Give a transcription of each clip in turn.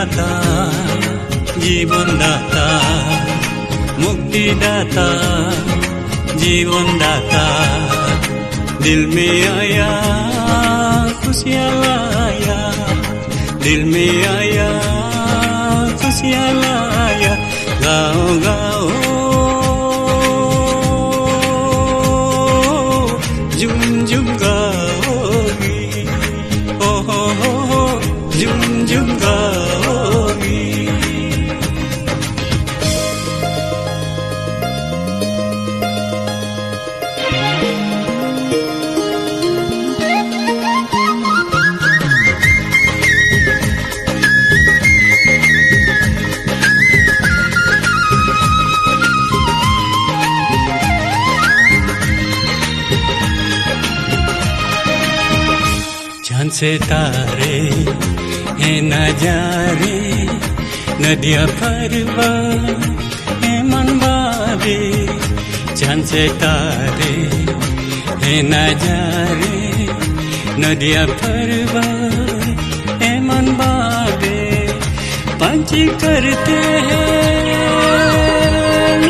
दाता जीवन दाता मुक्ति दाता जीवन दाता दिल में आया खुशियाँ लाया दिल में आया खुशियाँ लाया गाओ गाओ झुम झुम गाओगी ओ हो झुम झुम गाओगी चांद सितारे हैं नजारे नदियाँ पर्वत हैं मनवारे चांद सितारे हैं नजारे नदियाँ पर्वत हैं मनवारे पंछी करते हैं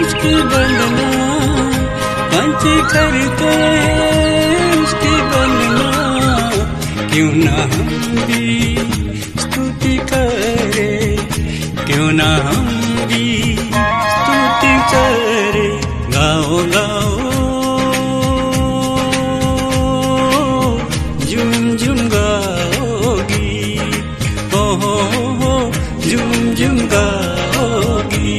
उसकी वंदना पंछी करते हैं उसकी वंदना क्यों ना हम भी स्तुति करे क्यों ना हम भी स्तुति करे गाओ गाओ झुम झुम गाओगी हो झुम झुम गाओगी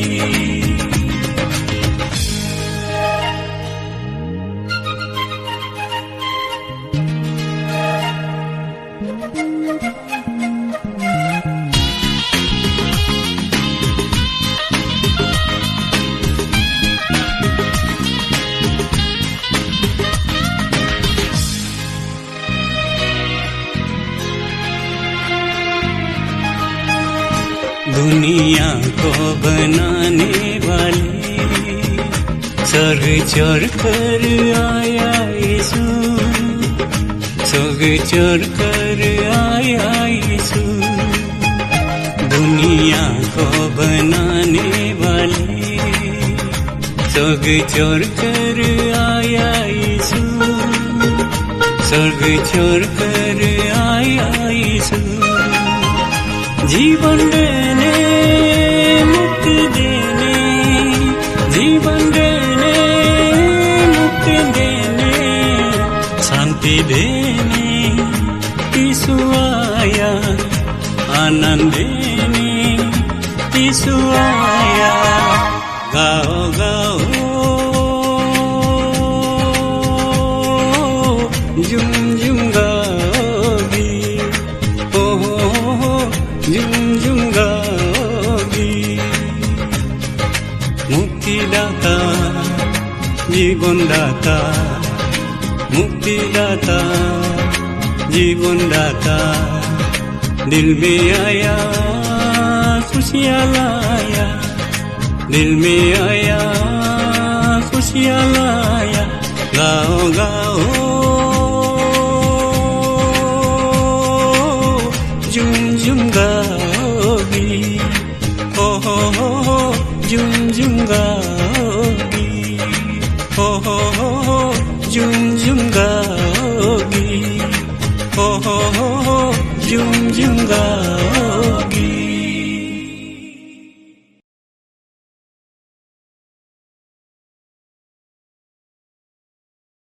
दुनिया को बनाने वाले स्वर्ग छोड़ कर आया यीशु स्वर्ग छोड़ कर आया यीशु दुनिया को बनाने वाले स्वर्ग छोड़ कर आया यीशु स्वर्ग छोड़ कर आया यीशु जीवन देने मुक्ति देने जीवन देने मुक्ति देने शांति देने यीशु आया आनंद देने यीशु आया गाओ गाओ झुम झुम गाओगी ओ झुम झुम गाओगी मुक्ति दाता जीवन दाता मुक्ति दाता जीवन दाता दिल में आया खुशियाँ लाया दिल में आया खुशियाँ लाया गाओ गाओ झुम झुम गाओगी हो झुम झुम गाओगी हो झुम झुम गाओगी हो झुम झुम गाओगी